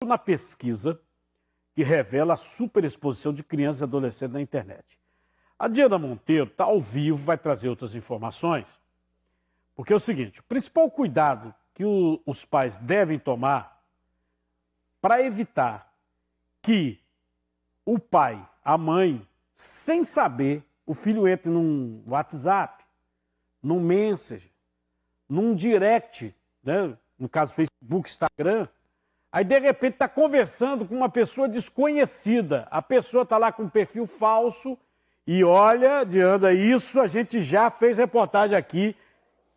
na pesquisa que revela a superexposição de crianças e adolescentes na internet. A Diana Monteiro está ao vivo, vai trazer outras informações, porque é o seguinte, o principal cuidado que os pais devem tomar para evitar que o pai, a mãe, sem saber, o filho entre num WhatsApp, num Messenger, num direct, né? No caso Facebook, Instagram, aí de repente está conversando com uma pessoa desconhecida, a pessoa está lá com um perfil falso e olha, Diana, isso a gente já fez reportagem aqui,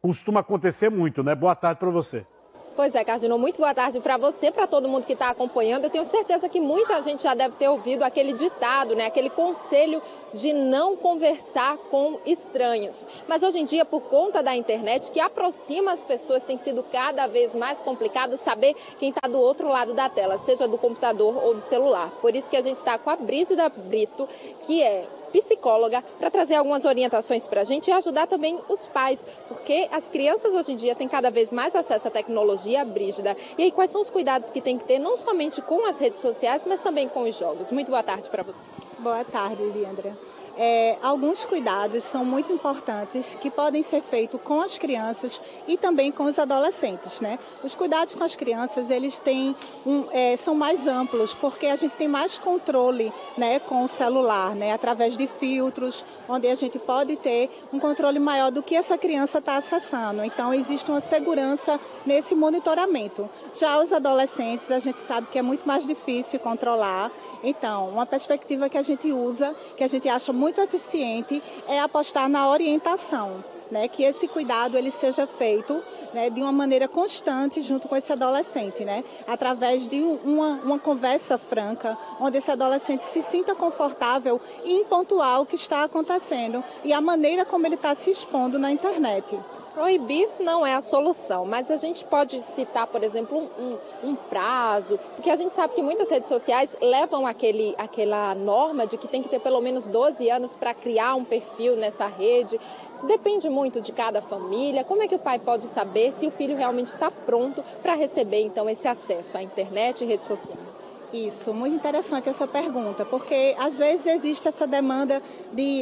costuma acontecer muito, né? Boa tarde para você. Pois é, Cardinal, muito boa tarde para você, para todo mundo que está acompanhando. Eu tenho certeza que muita gente já deve ter ouvido aquele ditado, né? Aquele conselho de não conversar com estranhos. Mas hoje em dia, por conta da internet, que aproxima as pessoas, tem sido cada vez mais complicado saber quem está do outro lado da tela, seja do computador ou do celular. Por isso que a gente está com a Brígida Brito, que é psicóloga, para trazer algumas orientações para a gente e ajudar também os pais, porque as crianças hoje em dia têm cada vez mais acesso à tecnologia, Brígida. E aí, quais são os cuidados que tem que ter, não somente com as redes sociais, mas também com os jogos? Muito boa tarde para você. Boa tarde, Leandra. Alguns cuidados são muito importantes que podem ser feitos com as crianças e também com os adolescentes, né? Os cuidados com as crianças, eles são mais amplos, porque a gente tem mais controle, né, com o celular, né, através de filtros, onde a gente pode ter um controle maior do que essa criança está acessando. Então, existe uma segurança nesse monitoramento. Já os adolescentes, a gente sabe que é muito mais difícil controlar. Então, uma perspectiva que a gente usa, que a gente acha muito eficiente, é apostar na orientação, né? Que esse cuidado ele seja feito, né, de uma maneira constante junto com esse adolescente, né? Através de uma conversa franca, onde esse adolescente se sinta confortável em pontuar o que está acontecendo e a maneira como ele está se expondo na internet. Proibir não é a solução, mas a gente pode citar, por exemplo, um prazo, porque a gente sabe que muitas redes sociais levam aquela norma de que tem que ter pelo menos 12 anos para criar um perfil nessa rede. Depende muito de cada família. Como é que o pai pode saber se o filho realmente está pronto para receber, então, esse acesso à internet e rede social? Isso, muito interessante essa pergunta, porque às vezes existe essa demanda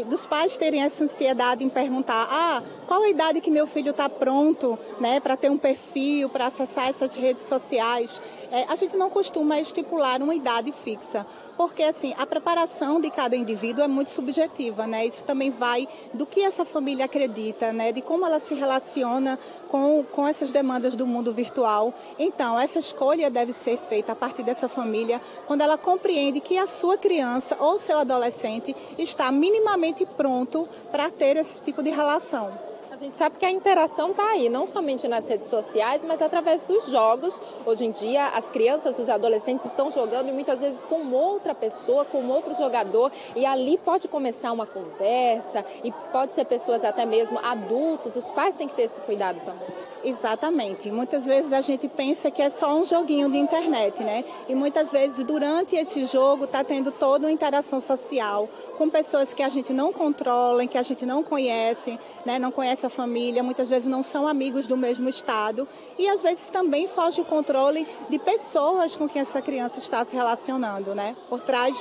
dos pais terem essa ansiedade em perguntar, qual a idade que meu filho está pronto, né, para ter um perfil, para acessar essas redes sociais. A gente não costuma estipular uma idade fixa, porque assim, a preparação de cada indivíduo é muito subjetiva, né? Isso também vai do que essa família acredita, né, de como ela se relaciona com essas demandas do mundo virtual. Então, essa escolha deve ser feita a partir dessa família, quando ela compreende que a sua criança ou seu adolescente está minimamente pronto para ter esse tipo de relação. A gente sabe que a interação está aí, não somente nas redes sociais, mas através dos jogos. Hoje em dia, as crianças, os adolescentes estão jogando e muitas vezes com outra pessoa, com outro jogador. E ali pode começar uma conversa e pode ser pessoas até mesmo adultos. Os pais têm que ter esse cuidado também. Exatamente. Muitas vezes a gente pensa que é só um joguinho de internet, né? E muitas vezes durante esse jogo está tendo toda uma interação social com pessoas que a gente não controla, que a gente não conhece, né? Não conhece a família, muitas vezes não são amigos do mesmo estado e às vezes também foge o controle de pessoas com quem essa criança está se relacionando, né? Por trás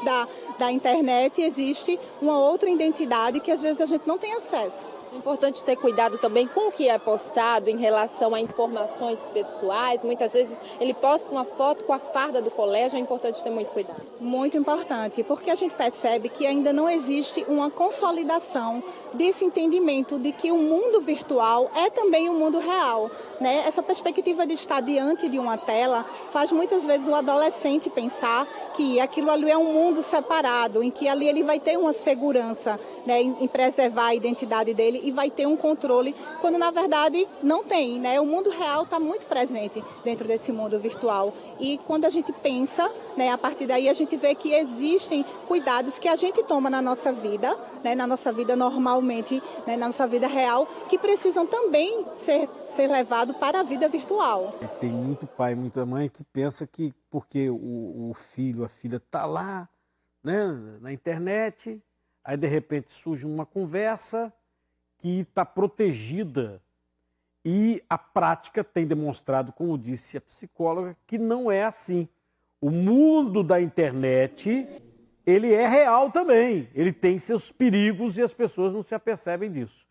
da internet existe uma outra identidade que às vezes a gente não tem acesso. É importante ter cuidado também com o que é postado em relação a informações pessoais. Muitas vezes ele posta uma foto com a farda do colégio, é importante ter muito cuidado. Muito importante, porque a gente percebe que ainda não existe uma consolidação desse entendimento de que o mundo virtual é também o mundo real, né? Essa perspectiva de estar diante de uma tela faz muitas vezes o adolescente pensar que aquilo ali é um mundo separado, em que ali ele vai ter uma segurança, né, em preservar a identidade dele e vai ter um controle, quando na verdade não tem, né? O mundo real está muito presente dentro desse mundo virtual e quando a gente pensa, né, a partir daí a gente vê que existem cuidados que a gente toma na nossa vida, né, na nossa vida normalmente, né, na nossa vida real, que precisam também ser levados para a vida virtual. Tem muito pai, muita mãe que pensa que porque o filho, a filha está lá, né, na internet, aí de repente surge uma conversa que está protegida e a prática tem demonstrado, como disse a psicóloga, que não é assim. O mundo da internet, ele é real também. Ele tem seus perigos e as pessoas não se apercebem disso.